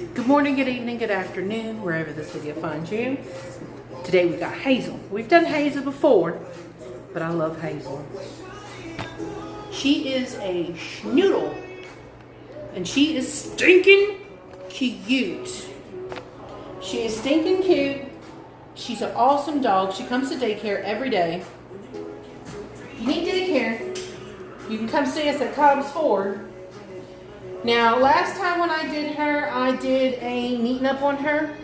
Good morning, good evening, good afternoon, wherever this video finds you. Today we got Hazel. We've done Hazel before, but I love Hazel. She is a schnoodle, and she is stinking cute. She is stinking cute. She's an awesome dog. She comes to daycare every day. If you need daycare, you can come see us at Cobb's Ford. Now, last time when I did her, I did a neaten up on her.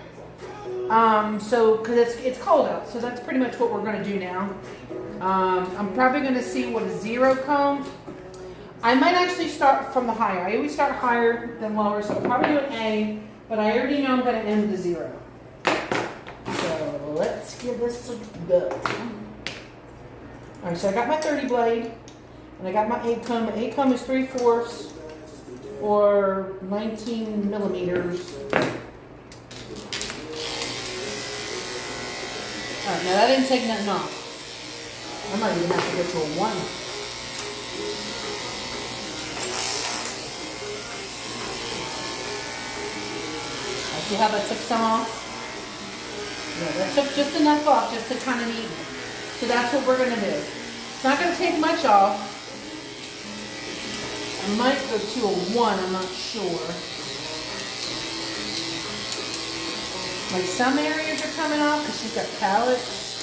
Because it's cold out, so that's pretty much what we're going to do now. I'm probably going to see what a zero comb. I might actually start from the higher. I always start higher than lower, so I'll probably do an A, but I already know I'm going to end with a zero. So let's give this a go. Alright, so I got my 30 blade, and I got my 8 comb. My 8 comb is 3/4 or 19 millimeters. Alright, now that didn't take nothing off. I might even have to go to a 1. See how I took some off? Yeah, that took just enough off just to kind of neaten it. So that's what we're going to do. It's not going to take much off. I might go to a 1, I'm not sure. Like some areas are coming off because she's got pallets.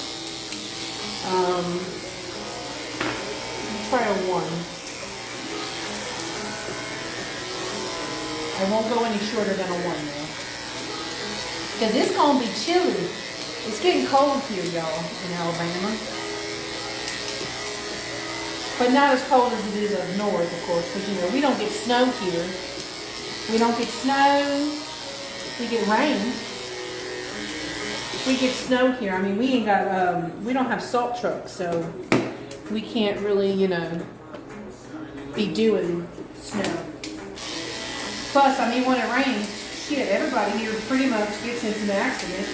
Try a 1. I won't go any shorter than a 1 though. Because it's going to be chilly. It's getting cold here, y'all, in Alabama. But not as cold as it is up north, of course, because, you know, we don't get snow here. We don't get snow. We get rain. We get snow here. I mean, we ain't got, we don't have salt trucks, so we can't really, you know, be doing snow. Plus, I mean, when it rains, shit, everybody here pretty much gets into an accident.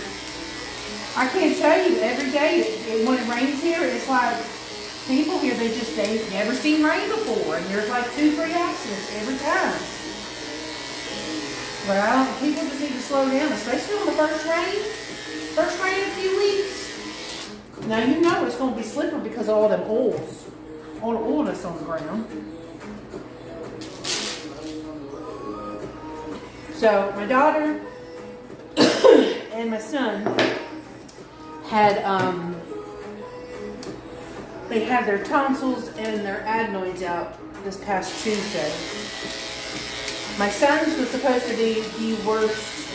I can't tell you, every day, when it rains here, it's like, people here, they've never seen rain before, and there's like 2-3 accidents every time. But people just need to slow down, especially on the first rain in a few weeks. Now you know it's going to be slippery because of all them oils, all the oil that's on the ground. So my daughter and my son had they had their tonsils and their adenoids out this past Tuesday. My son's was supposed to be worse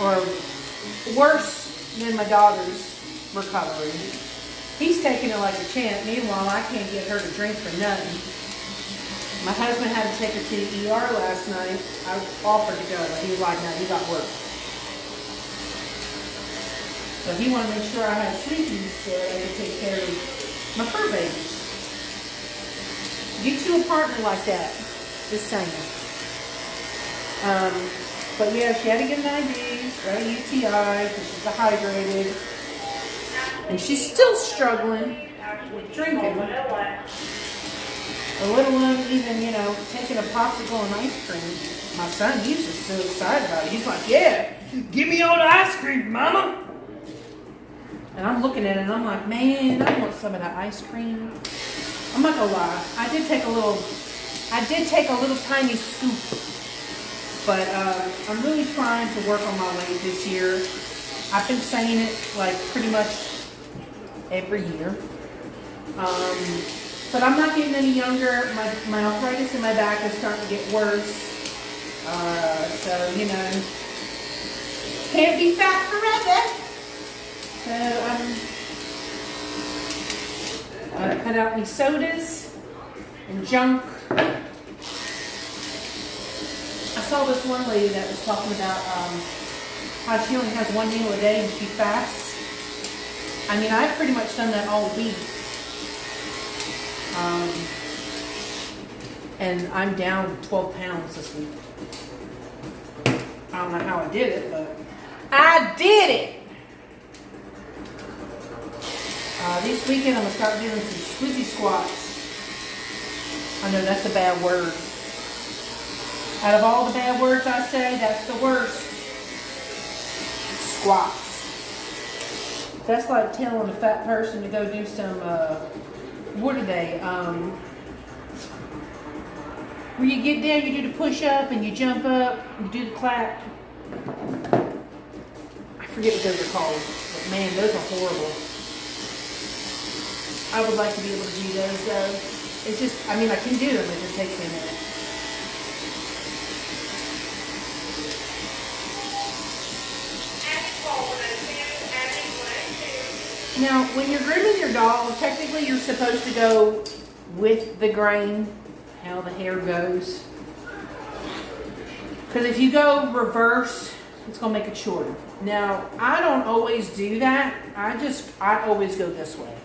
than my daughter's recovery. He's taking it like a champ. Meanwhile, I can't get her to drink for nothing. My husband had to take her to the ER last night. I offered to go, but he was like, no, he got worse. So he wanted to make sure I had sleepies so I could take care of my fur babies. Get you a partner like that. Just saying. But yeah, she had to get an IV, got a UTI because she's dehydrated. And she's still struggling with drinking. The little one even, you know, taking a popsicle and ice cream. My son, he's just so excited about it. He's like, yeah, give me all the ice cream, mama. And I'm looking at it and I'm like, man, I want some of that ice cream. I'm not gonna lie. I did take a little tiny scoop. But I'm really trying to work on my weight this year. I've been saying it like pretty much every year. But I'm not getting any younger. My arthritis in my back is starting to get worse. So, you know, can't be fat forever. So I cut out these sodas and junk. I saw this one lady that was talking about how she only has 1 meal a day and she fasts. I mean, I've pretty much done that all week. And I'm down 12 pounds this week. I don't know how I did it, but I did it! This weekend I'm going to start doing some squizzy squats. I know that's a bad word. Out of all the bad words I say, that's the worst. squats. That's like telling a fat person to go do some, what are they? Where you get down, you do the push up and you jump up, you do the clap. I forget what those are called, but man, those are horrible. I would like to be able to do those though. It's just, I mean, I can do them, it just takes me a minute. Now, when you're grooming your dog, technically you're supposed to go with the grain, how the hair goes. Because if you go reverse, it's going to make it shorter. Now, I don't always do that. I always go this way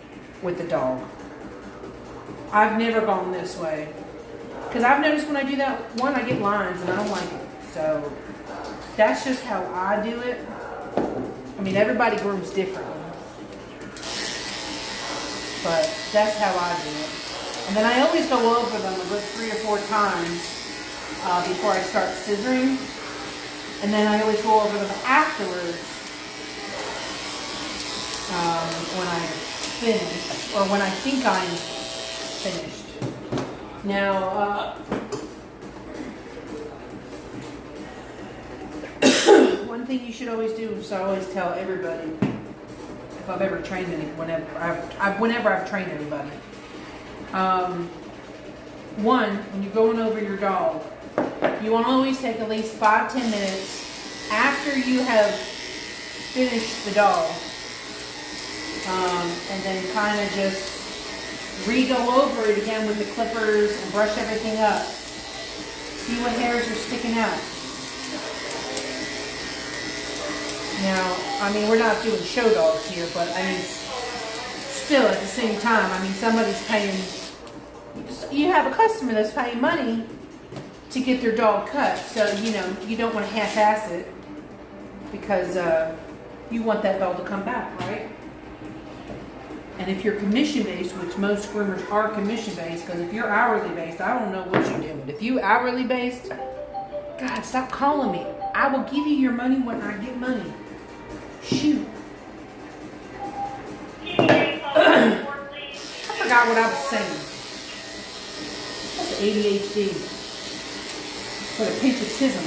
with the dog. I've never gone this way. Because I've noticed when I do that, one, I get lines and I don't like it. So, that's just how I do it. I mean, everybody grooms differently. But that's how I do it. And then I always go over them a good 3 or 4 times before I start scissoring. And then I always go over them afterwards when I'm finished, or when I think I'm finished. Now, one thing you should always do is I always tell everybody, if I've ever trained anyone, whenever I've trained anybody. One, when you're going over your dog, you want to always take at least 5-10 minutes after you have finished the dog, and then kind of just re-go over it again with the clippers and brush everything up. See what hairs are sticking out. Now, I mean, we're not doing show dogs here, but I mean, still at the same time, I mean, somebody's paying, you have a customer that's paying money to get their dog cut. So, you know, you don't want to half-ass it because you want that dog to come back, right? And if you're commission-based, which most groomers are commission-based, because if you're hourly-based, I don't know what you do. But if you hourly-based, God, stop calling me. I will give you your money when I get money. Shoot. I forgot what I was saying. That's ADHD. What a patriotism.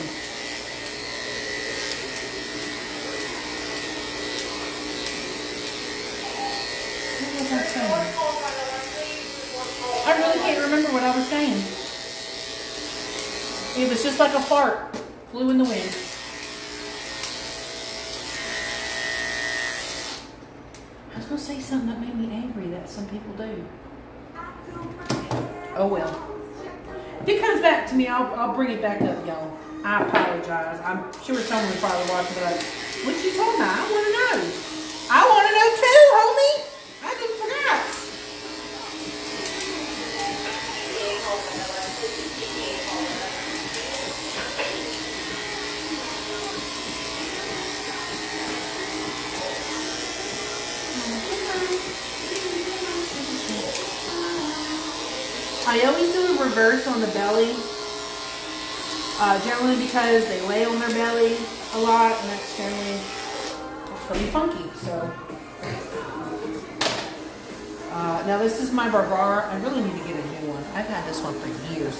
What was I saying? I really can't remember what I was saying. It was just like a fart. Flew in the wind. I was going to say something that made me angry that some people do. Oh well. If it comes back to me, I'll bring it back up, y'all. I apologize. I'm sure someone will probably watch me like, what you talking about? I want to know. I want to know too, homie. I just forgot. I always do a reverse on the belly, generally because they lay on their belly a lot, and that's generally pretty funky. So, now this is my Barbara. I really need to get a new one. I've had this one for years,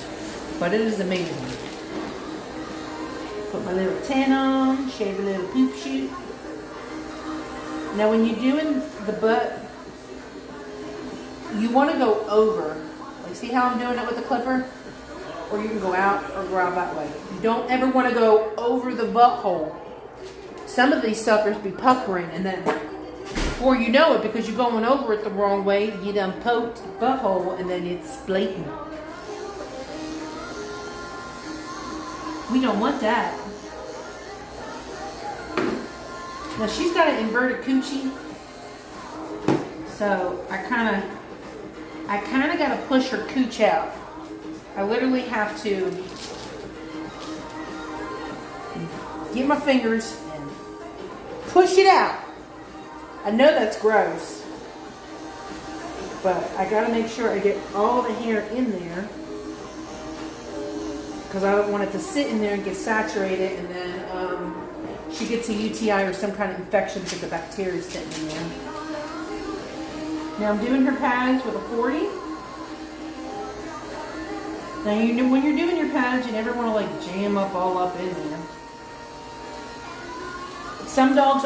but it is amazing. Put my little tin on, shave a little poop shoot. Now when you're doing the butt, you want to go over. Like, see how I'm doing it with the clipper? Or you can go out or go out that way. You don't ever want to go over the butthole. Some of these suckers be puckering, and then before you know it, because you're going over it the wrong way, you done poked the butthole, and then it's blatant. We don't want that. Now she's got an inverted coochie, so I kind of got to push her cooch out. I literally have to get my fingers and push it out. I know that's gross, but I got to make sure I get all the hair in there, because I don't want it to sit in there and get saturated, and then she gets a UTI or some kind of infection because the bacteria is sitting in there. Now I'm doing her pads with a 40. Now you know, when you're doing your pads, you never want to like jam up all up in there. Some dogs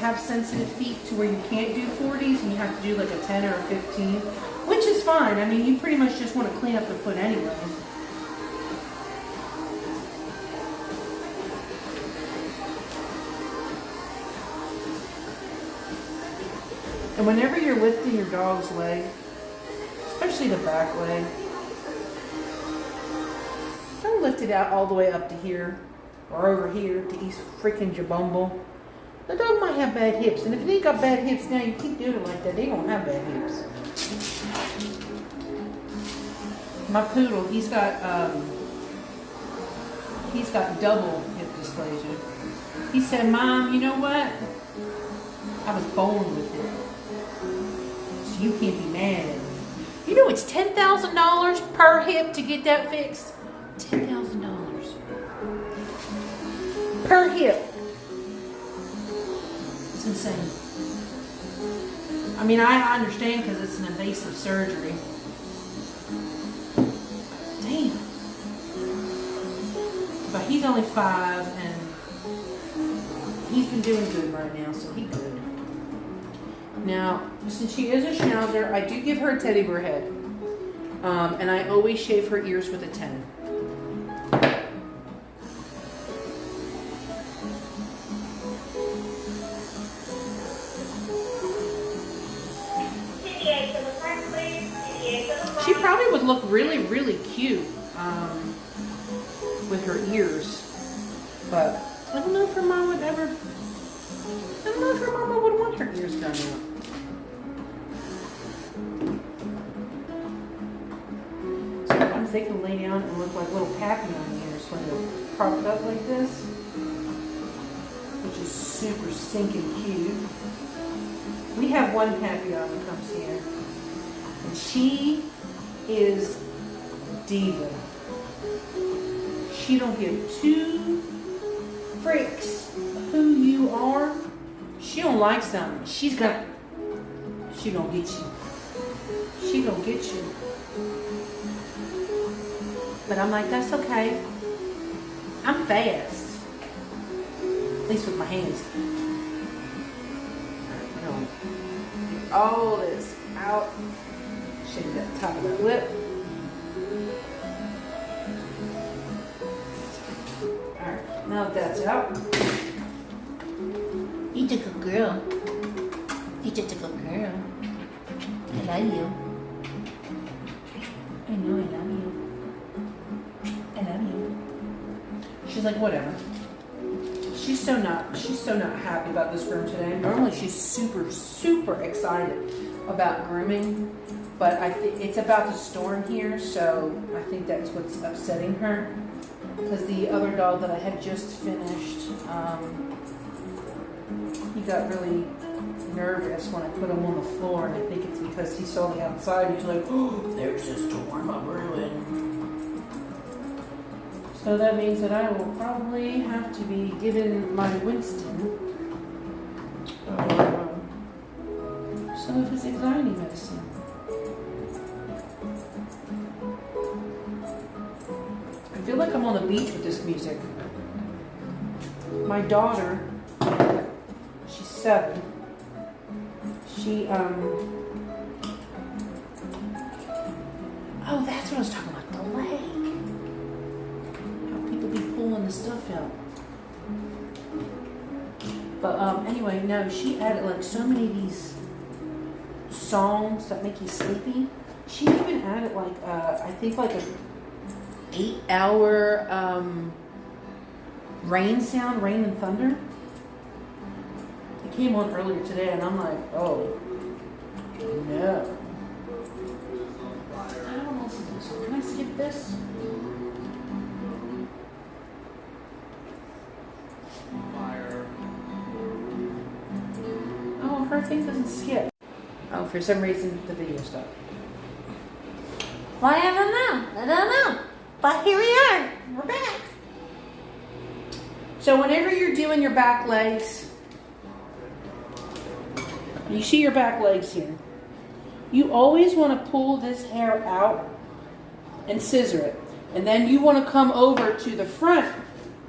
have sensitive feet to where you can't do 40s and you have to do like a 10 or a 15, which is fine. I mean, you pretty much just want to clean up the foot anyway. And whenever you're lifting your dog's leg, especially the back leg, don't lift it out all the way up to here or over here to East freaking Jabumble. The dog might have bad hips, and if they got bad hips now, you keep doing it like that, they don't have bad hips. My poodle, he's got double hip dysplasia. He said, "Mom, you know what? I was born with it. So you can't be mad at me." You know it's $10,000 per hip to get that fixed? $10,000 per hip. It's insane. I mean, I understand because it's an invasive surgery. Damn. But he's only 5 and he's been doing good right now, so he's good. Now, since she is a schnauzer, I do give her a teddy bear head. And I always shave her ears with a 10. She probably would look really, really cute with her ears. But I don't know if her mom would ever... I don't know if her mama would want her ears done out. Sometimes they can lay down and look like little papillon ears when they're propped up like this, which is super stinking cute. We have one papillon that comes here, and she is diva. She don't give 2 freaks who you are. She don't like something, she gonna get you. She gonna get you. But I'm like, that's okay. I'm fast. At least with my hands. Alright, get all this out. Shave that top of that lip. Alright, now that that's out. You're a good girl. You're just a good girl. I love you. I know I love you. I love you. She's like, whatever. She's so not happy about this groom today. Normally she's super excited about grooming, but I think it's about to storm here, so I think that's what's upsetting her. Because the other dog that I had just finished, he got really nervous when I put him on the floor, and I think it's because he saw the outside. He's like, "Oh, there's a storm of ruin." So that means that I will probably have to be giving my Winston some of his anxiety medicine. I feel like I'm on the beach with this music. My daughter, she's 7. She, oh, that's what I was talking about, the leg. How people be pulling the stuff out. But, anyway, no, she added, like, so many of these songs that make you sleepy. She even added, like, I think, like, a 8-hour, rain sound, rain and thunder. It came on earlier today, and I'm like, oh, no. I don't want to listen to this. Can I skip this? Oh, her thing doesn't skip. Oh, for some reason, the video stopped. Well, I don't know. But here we are. We're back. So whenever you're doing your back legs, you see your back legs here. You always want to pull this hair out and scissor it. And then you want to come over to the front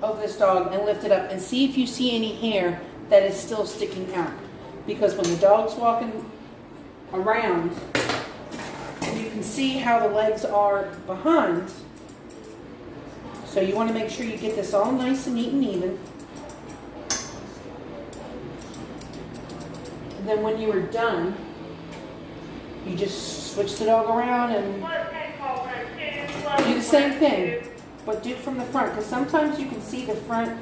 of this dog and lift it up and see if you see any hair that is still sticking out. Because when the dog's walking around, you can see how the legs are behind. So you want to make sure you get this all nice and neat and even. And then when you are done, you just switch the dog around and do the same thing, but do it from the front, because sometimes you can see the front.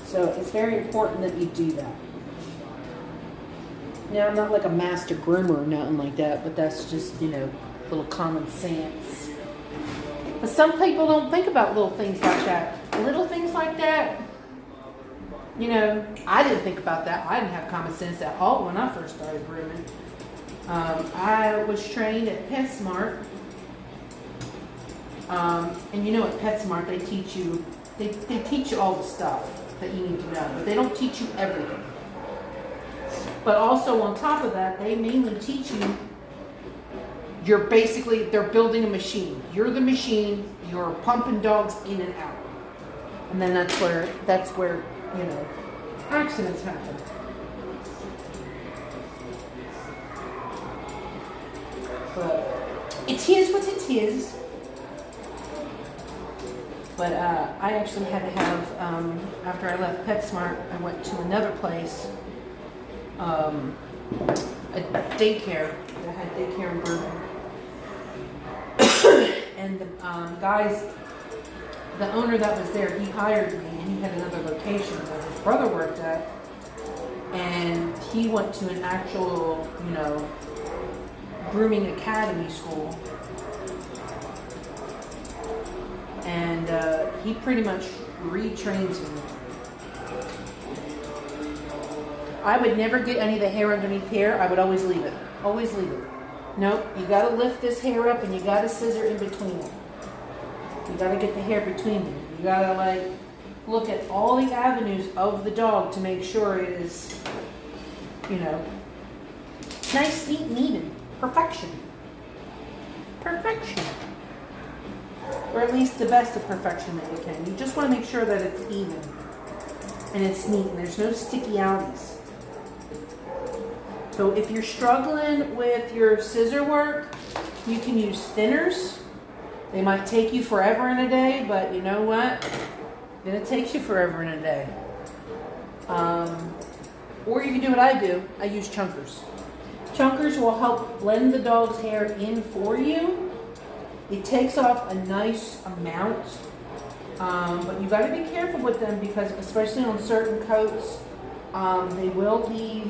So it's very important that you do that. Now, I'm not like a master groomer or nothing like that, but that's just, you know, little common sense. But some people don't think about little things like that. Little things like that, you know, I didn't think about that. I didn't have common sense at all when I first started grooming. I was trained at PetSmart. And you know, at PetSmart, they teach you, they teach you all the stuff that you need to know, but they don't teach you everything. But also on top of that, they mainly teach you, they're building a machine. You're the machine, you're pumping dogs in and out. And then that's where, you know, accidents happen. But it's his what it is. But I actually had to have, after I left PetSmart, I went to another place, a daycare that had daycare in Bourbon. And the the owner that was there, he hired me, and he had another location that his brother worked at. And he went to an actual, you know, grooming academy school. And he pretty much retrains me. I would never get any of the hair underneath here. I would always leave it. Always leave it. Nope, you got to lift this hair up and you got to scissor in between it. You got to get the hair between them. You got to like look at all the avenues of the dog to make sure it is, you know, nice, neat, and even. Perfection. Perfection. Or at least the best of perfection that you can. You just want to make sure that it's even and it's neat and there's no sticky outies. So if you're struggling with your scissor work, you can use thinners. They might take you forever in a day, but you know what? Then it takes you forever in a day. Or you can do what I do. I use chunkers. Chunkers will help blend the dog's hair in for you. It takes off a nice amount, but you got to be careful with them because, especially on certain coats, they will leave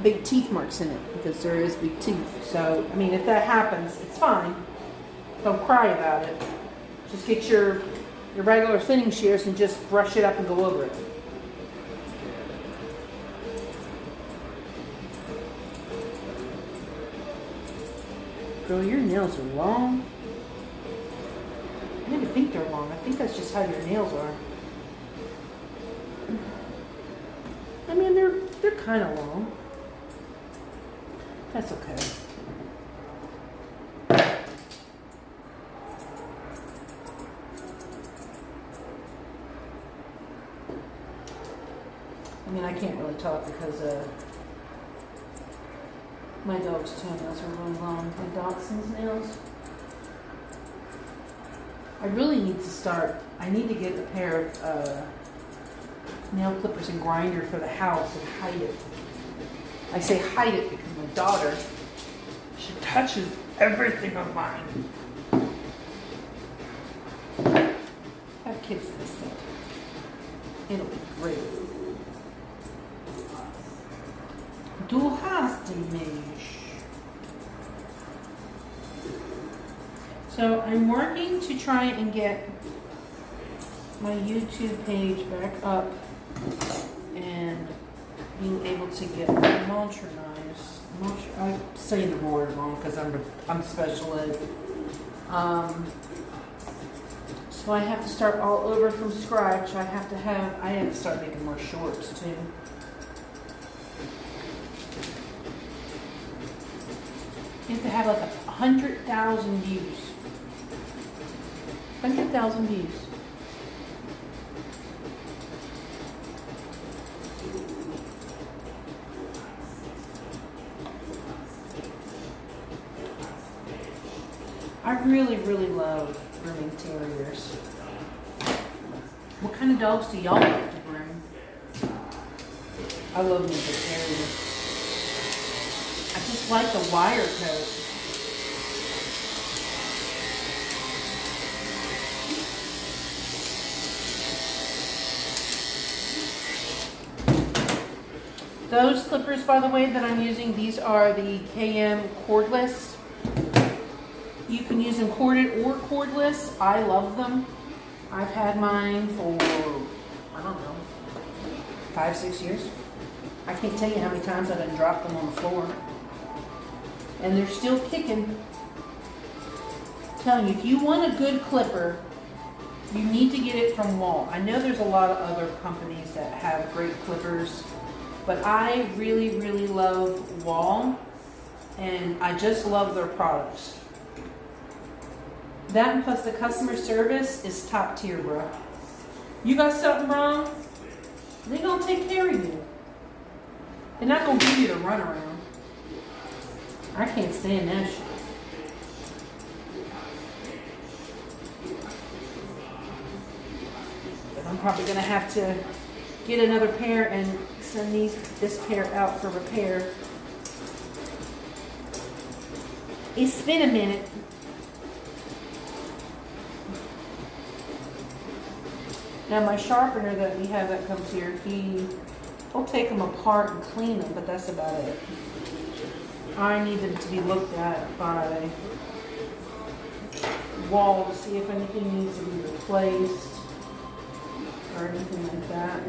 big teeth marks in it because there is big teeth. So, I mean, if that happens, it's fine. Don't cry about it. Just get your regular thinning shears and just brush it up and go over it. Girl, your nails are long. I didn't think they're long. I think that's just how your nails are. I mean, they're kind of long. That's okay. I mean, I can't really talk because my dog's toenails are really long. My Dachshund's nails. I really need to start. I need to get a pair of nail clippers and grinder for the house and hide it. I say hide it because my daughter, she touches everything of mine. Have kids this thing. It'll be great. Du hast mich. So I'm working to try and get my YouTube page back up and being able to get homogenized. I say the word wrong because I'm special ed. So I have to start all over from scratch. I have to start making more shorts too. You have to have like 100,000 views. 100,000 views. I really, really love grooming terriers. What kind of dogs do y'all like to groom? I love me a good terrier. I just like the wire coat. Those clippers, by the way, that I'm using, these are the KM cordless. You can use them corded or cordless. I love them. I've had mine for, I don't know, 5-6 years. I can't tell you how many times I've done dropped them on the floor. And they're still kicking. I'm telling you, if you want a good clipper, you need to get it from Wall. I know there's a lot of other companies that have great clippers, but I really, really love Wall, and I just love their products. That and plus the customer service is top tier, bro. You got something wrong, they gonna take care of you. They're not gonna give you the runaround. I can't stand that shit. But I'm probably gonna have to get another pair and send this pair out for repair. It's been a minute. Now my sharpener that we have that comes here, he'll take them apart and clean them, but that's about it. I need them to be looked at by Wall to see if anything needs to be replaced or anything like that.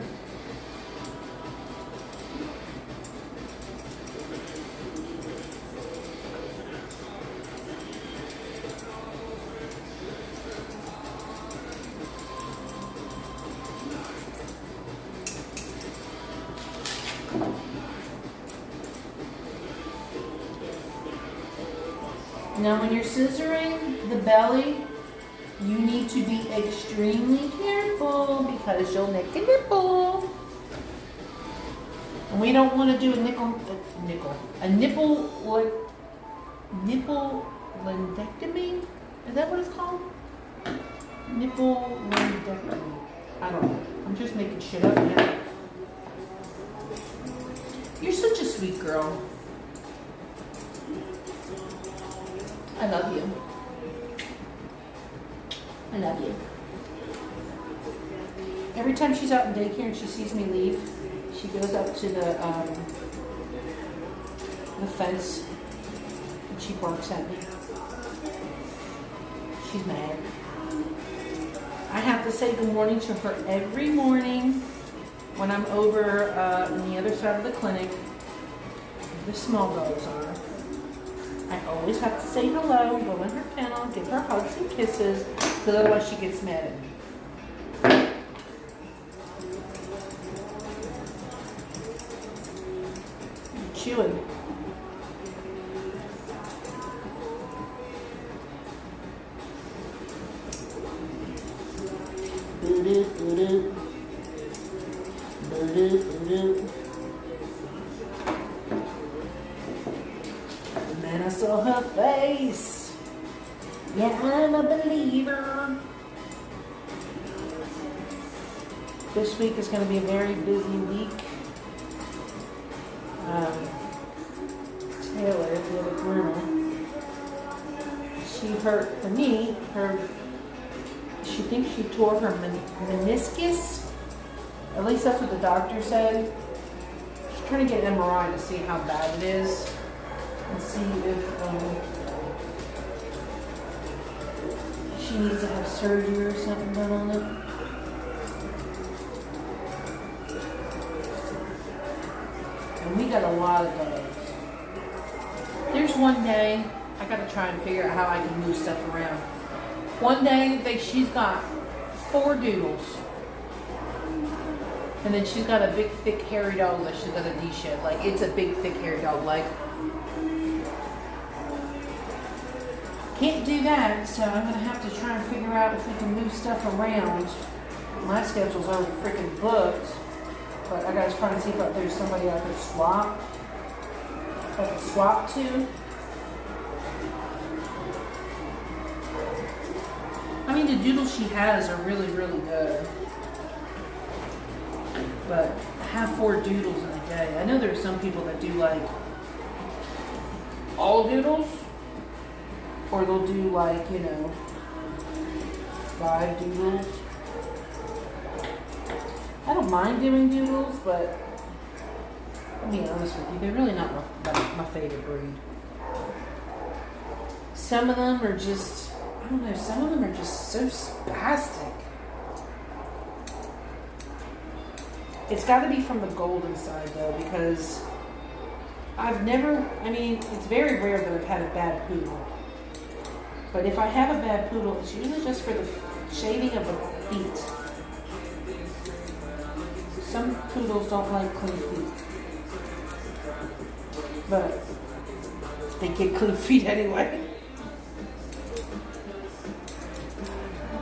Now when you're scissoring the belly, you need to be extremely careful because you'll nick a nipple. And we don't want to do a nipple lendectomy? Is that what it's called? Nipple lendectomy. I don't know. I'm just making shit up now. You're such a sweet girl. I love you. I love you. Every time she's out in daycare and she sees me leave, she goes up to the fence and she barks at me. She's mad. I have to say good morning to her every morning when I'm over on the other side of the clinic. The small dogs are. I always have to say hello, go in her kennel, give her hugs and kisses, because otherwise she gets mad at me. Chewing. And I saw her face. Yeah, I'm a believer. This week is going to be a very busy week. Taylor, the other groomer, she hurt her knee. She thinks she tore her meniscus. At least that's what the doctor said. She's trying to get an MRI to see how bad it is and see if she needs to have surgery or something done on it. And we got a lot of dogs. There's one day, I gotta try and figure out how I can move stuff around. One day, she's got 4 doodles. And then she's got a big, thick, hairy dog that she's got a D-shed. Like, it's a big, thick, hairy dog. Like, can't do that, so I'm going to have to try and figure out if we can move stuff around. My schedule's already freaking booked. But I got to try and see if there's somebody I could swap. I could swap to. I mean, the doodles she has are really, really good. But I have 4 doodles in a day. I know there's some people that do like all doodles, or they'll do like, 5 doodles. I don't mind doing doodles, but I'll be honest with you, they're really not my favorite breed. Some of them are just, I don't know, some of them are just so spastic. It's got to be from the golden side, though, because it's very rare that I've had a bad poodle. But if I have a bad poodle, it's usually just for the shaving of the feet. Some poodles don't like clean feet. But they get clean feet anyway.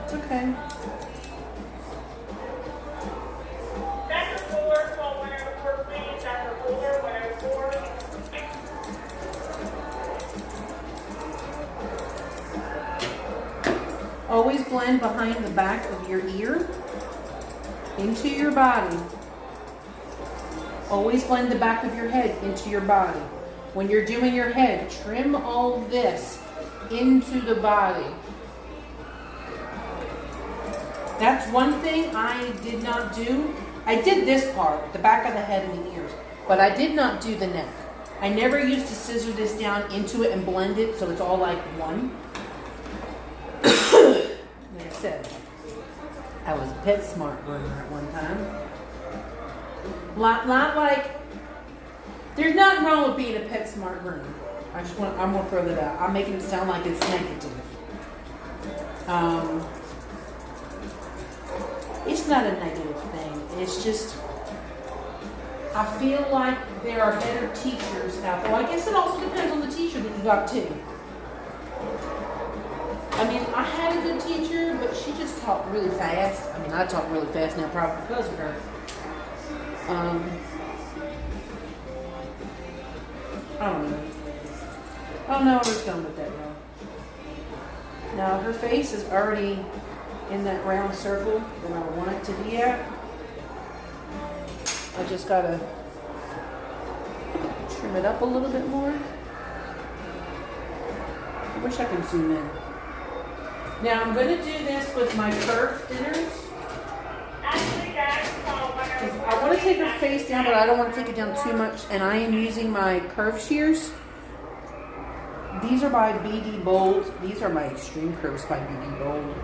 It's okay. Always blend behind the back of your ear into your body. Always blend the back of your head into your body. When you're doing your head, trim all this into the body. That's one thing I did not do. I did this part, the back of the head and the ears, but I did not do the neck. I never used to scissor this down into it and blend it so it's all like one. Like I said, I was a PetSmart groomer at one time. Not like, there's nothing wrong with being a PetSmart groomer. I'm gonna throw that out. I'm making it sound like it's negative. It's not a negative thing. It's just, I feel like there are better teachers out there. Well, I guess it also depends on the teacher that you got too. I mean, I had a good teacher, but she just taught really fast. I mean, I talk really fast now, probably because of her. I don't know. I don't know where it's going with that, though. Now, her face is already in that round circle that I want it to be at. I just gotta trim it up a little bit more. I wish I could zoom in. Now I'm going to do this with my curve thinners. I want to take her face down, but I don't want to take it down too much. And I am using my curve shears. These are by BD Bold. These are my extreme curves by BD Bold.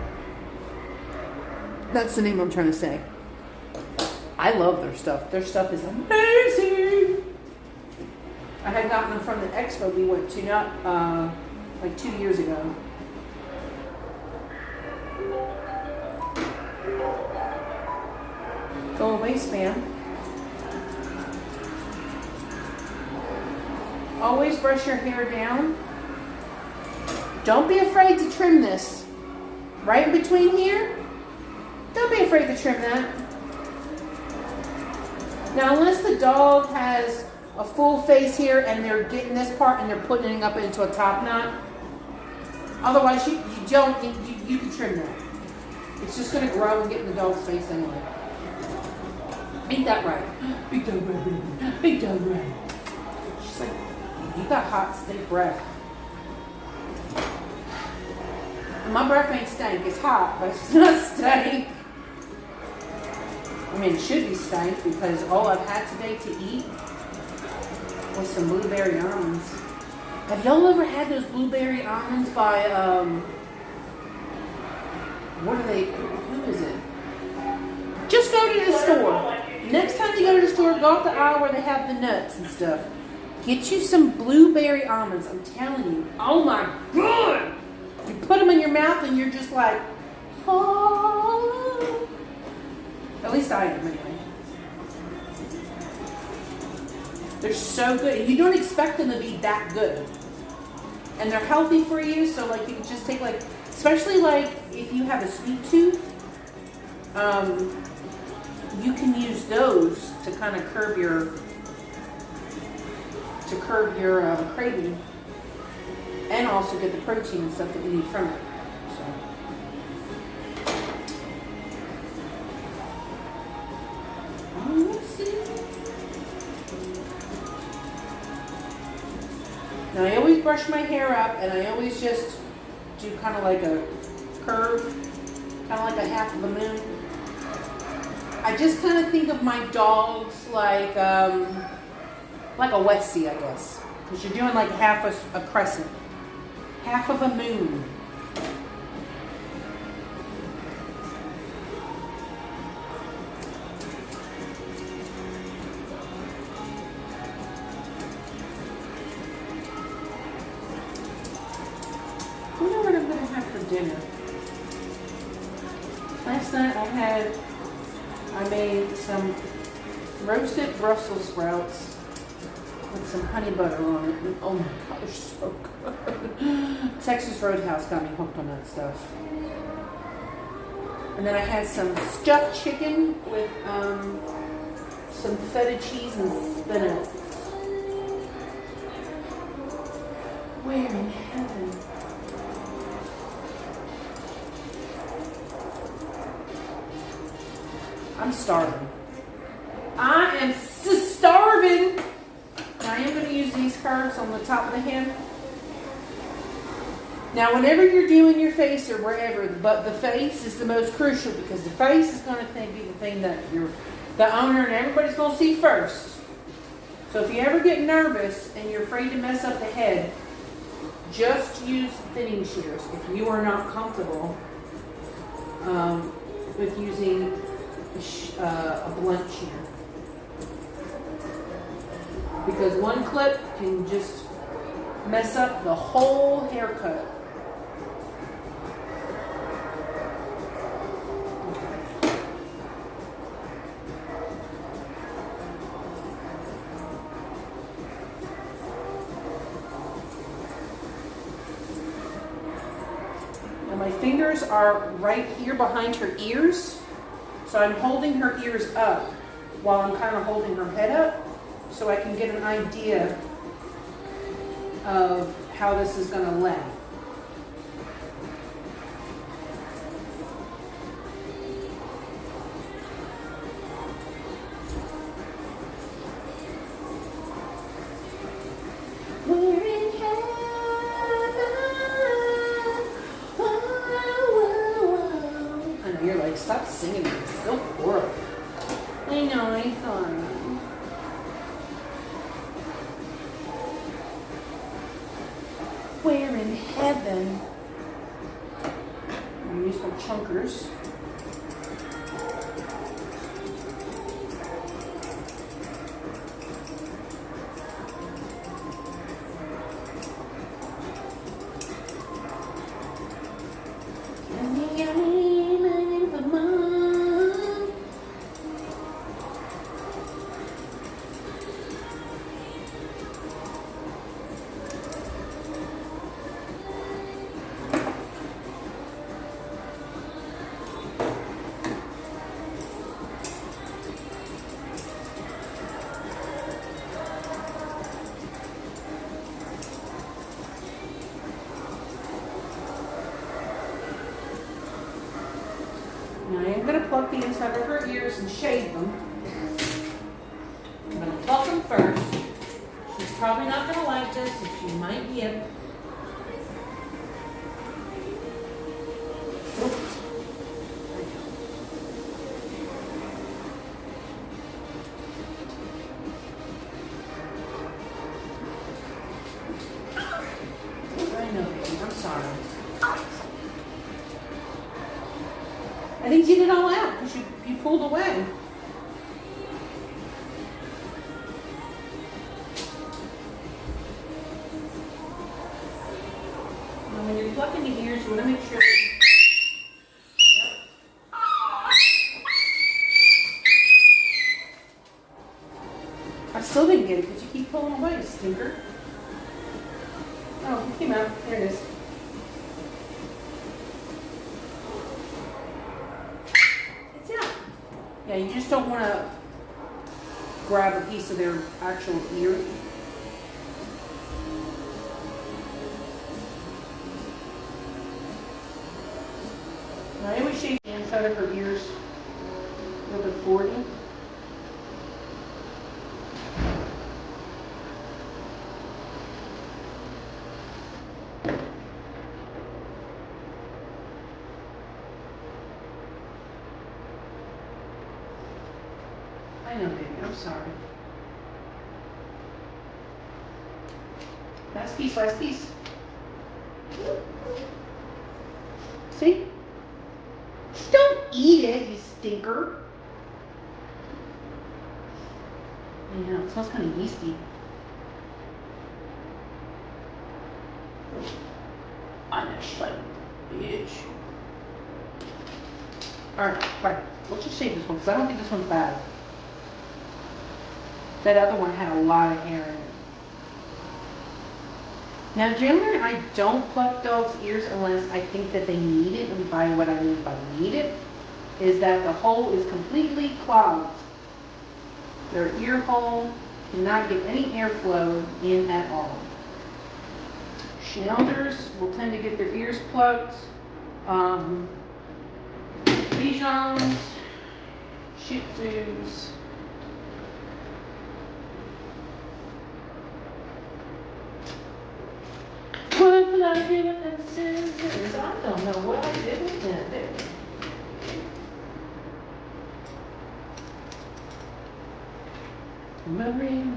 That's the name I'm trying to say. I love their stuff. Their stuff is amazing. I had gotten them from the expo we went to, not like 2 years ago. Go away, spam. Always brush your hair down. Don't be afraid to trim this. Right in between here. Don't be afraid to trim that. Now, unless the dog has a full face here and they're getting this part and they're putting it up into a top knot. Otherwise, you can trim that. It's just going to grow and get in the dog's face anyway. Ain't that right? Big dog right, baby. Big dog right. She's like, you got hot, stink breath. My breath ain't stank. It's hot, but it's not stank. I mean, it should be stank because all I've had today to eat was some blueberry almonds. Have y'all ever had those blueberry almonds by, what are they, who is it? Just go to the store. Next time you go to the store, go up the aisle where they have the nuts and stuff. Get you some blueberry almonds. I'm telling you. Oh my God! You put them in your mouth and you're just like, oh. At least I am, anyway. They're so good. You don't expect them to be that good. And they're healthy for you, so like you can just take like, especially like if you have a sweet tooth, you can use those to kind of curb your craving, and also get the protein and stuff that you need from it. So. Let's see. Now I always brush my hair up, and I always just do kind of like a curve, kind of like a half of a moon. I just kind of think of my dogs like a Westie, I guess, because you're doing like half a crescent, half of a moon. I wonder what I'm going to have for dinner. Last night I made some roasted Brussels sprouts with some honey butter on it. And oh my gosh, so good. Texas Roadhouse got me hooked on that stuff. And then I had some stuffed chicken with some feta cheese and spinach. Where in heaven? I'm starving. I am starving. I am going to use these curves on the top of the head. Now, whenever you're doing your face or wherever, but the face is the most crucial, because the face is going to be the thing that the owner and everybody's going to see first. So if you ever get nervous and you're afraid to mess up the head, just use thinning shears if you are not comfortable with using a blunt shear, because one clip can just mess up the whole haircut. And my fingers are right here behind her ears. So I'm holding her ears up while I'm kind of holding her head up, so I can get an idea of how this is going to lay. We're in heaven. I know you're like, stop singing. It's so horrible. I know, I thought. We're in heaven. I'm going to use some chunkers. Now I am going to pluck the inside of her ears and shave them. I'm going to pluck them first. She's probably not going to like this, and she might yip. I know, baby. I'm sorry. I think you did it all out because you pulled away. Now when you're plucking the ears, you want to make sure. Yep. still didn't get it because you keep pulling away, stinker. Oh, it came out. There it is. It's out. Yeah, you just don't want to grab a piece of their actual ear. Now, I always shave the inside of her ears a little bit forward. I know, baby. I'm sorry. Last piece, last piece. See? Don't eat it, you stinker. Yeah, it smells kind of yeasty. I'm a slut, bitch. Alright, right. Let's just shave this one because I don't think this one's bad. That other one had a lot of hair in it. Now, generally, I don't pluck dogs' ears unless I think that they need it. And by what I mean by need it is that the hole is completely clogged. Their ear hole cannot get any airflow in at all. Schnauzers will tend to get their ears plucked. Bichons, Shih Tzus. What did I do with them scissors? I don't know what I did with them. Marine.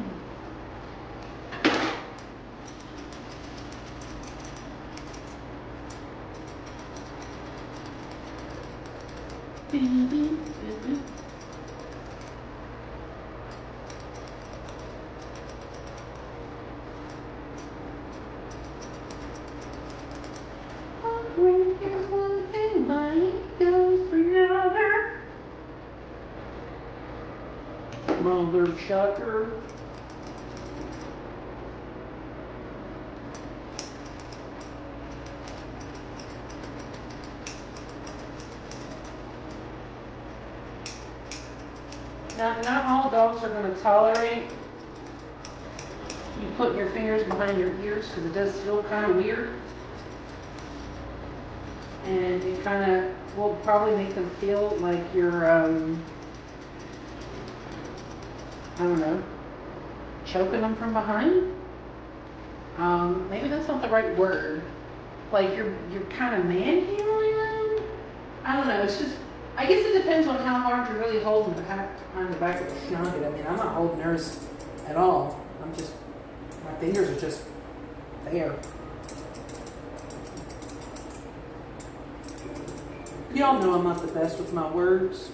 Mother chucker. Now, not all dogs are going to tolerate you putting your fingers behind your ears because it does feel kind of weird. And it kind of will probably make them feel like you're, I don't know, choking them from behind. Maybe that's not the right word. Like you're kind of manhandling them. I don't know. It's just, I guess it depends on how hard you're really holding behind the back of the schnauzer. I mean, I'm not holding hers at all. I'm just, my fingers are just there. Y'all know I'm not the best with my words.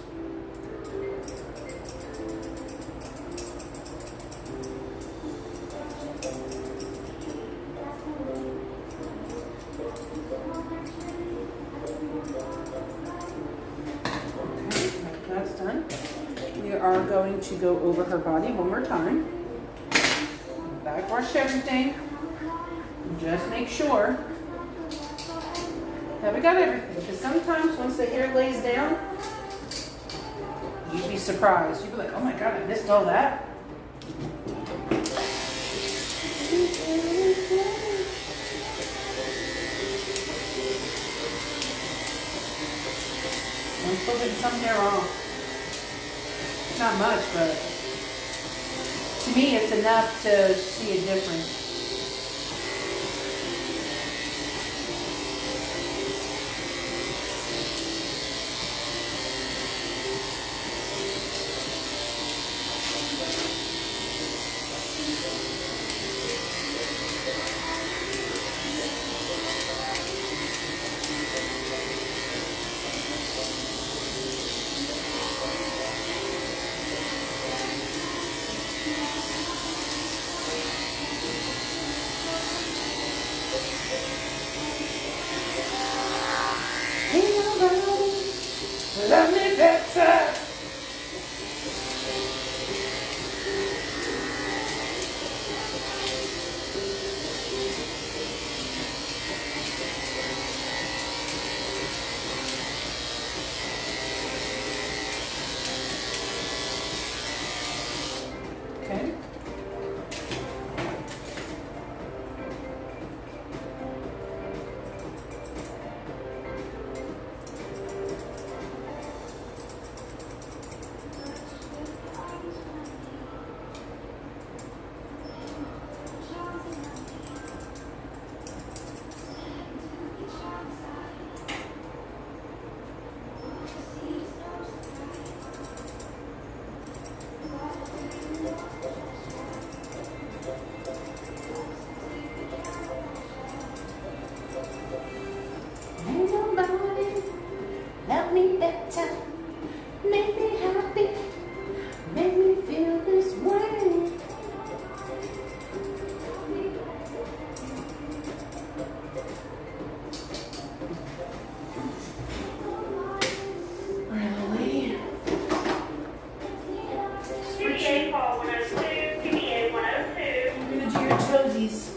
That's done. We are going to go over her body one more time. Back wash everything. Just make sure that we got everything. Because sometimes once the hair lays down, you'd be surprised. You'd be like, oh my God, I missed all that. I'm still getting some hair off. Not much, but to me it's enough to see a difference. toesies.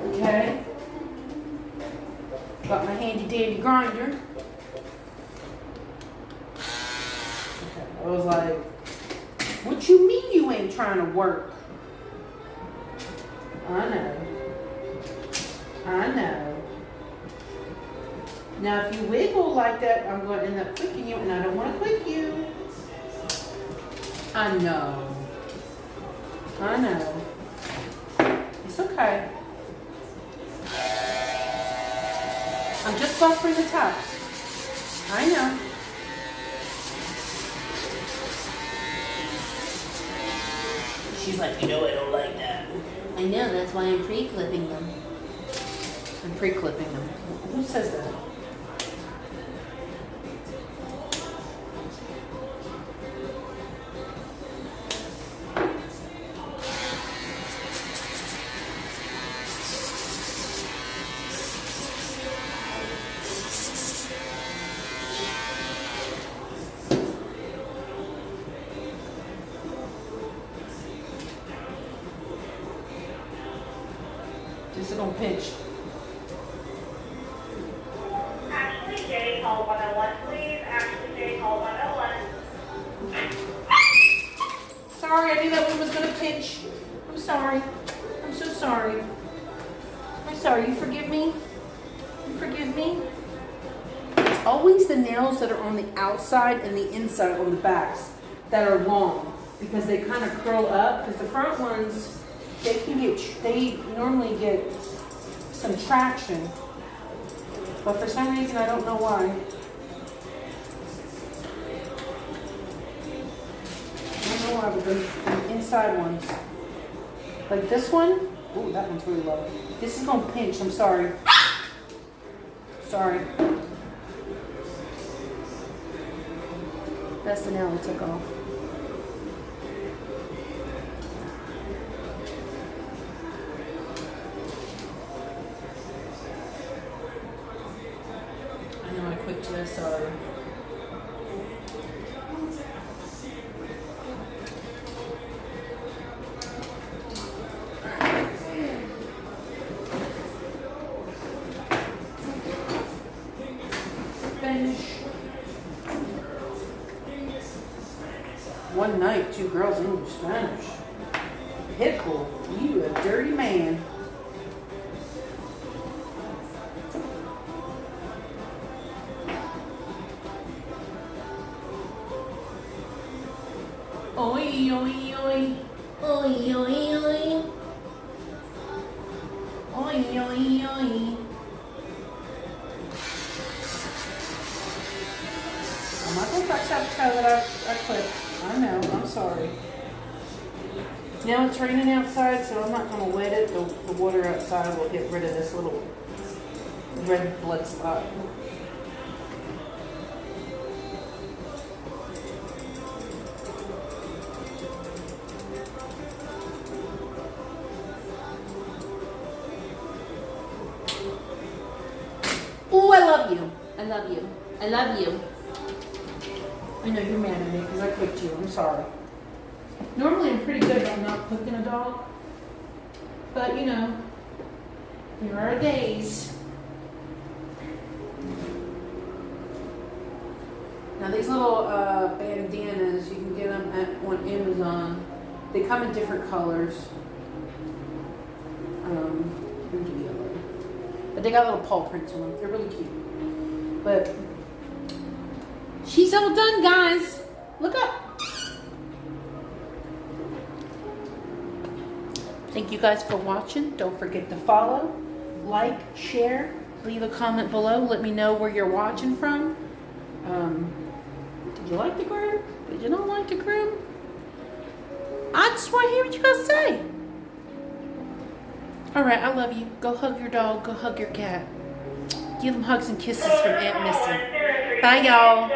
Okay. Got my handy dandy grinder. Okay. I was like, what you mean you ain't trying to work? I know. I know. Now, if you wiggle like that, I'm going to end up quicking you, and I don't want to quick you. I know. I know. It's okay. I'm just buffering the tops. I know. She's like, you know I don't like that. I know, that's why I'm pre-clipping them. I'm pre-clipping them. Who says that? Just gonna pinch. Ashley J, call 101, please. Ashley J, call 101. Sorry, I knew that one was gonna pinch. I'm sorry. I'm so sorry. I'm sorry. You forgive me? You forgive me? It's always the nails that are on the outside and the inside on the backs that are long because they kind of curl up. Because the front ones, they normally get some traction, but for some reason I don't know why. I don't know why, but the inside ones, like this one, ooh, that one's really low. This is gonna pinch. I'm sorry. Sorry. That's the nail I took off. Quick to this, sorry. Finish. One night, 2 girls English Spanish. Pitbull, you a dirty man. Oi, oi, oi. Oi, oi, oi. Oi, oi, oi. I'm not going to touch that toe that I clipped. I know, I'm sorry. Now it's raining outside, so I'm not going to wet it. The water outside will get rid of this little red blood spot. Oh, I love you. I love you. I love you. I know you're mad at me because I cooked you. I'm sorry. Normally I'm pretty good about not cooking a dog. But, you know, there are days. Now these little bandanas, you can get them on Amazon. They come in different colors. Here's the yellow. But they got little paw prints on them. They're really cute. But she's all done, guys. Look up. Thank you guys for watching. Don't forget to follow, like, share, leave a comment below. Let me know where you're watching from. Did you like the groom? Did you not like the groom? I just want to hear what you guys say. Alright, I love you. Go hug your dog. Go hug your cat. Give them hugs and kisses from Aunt Missy. Bye, y'all.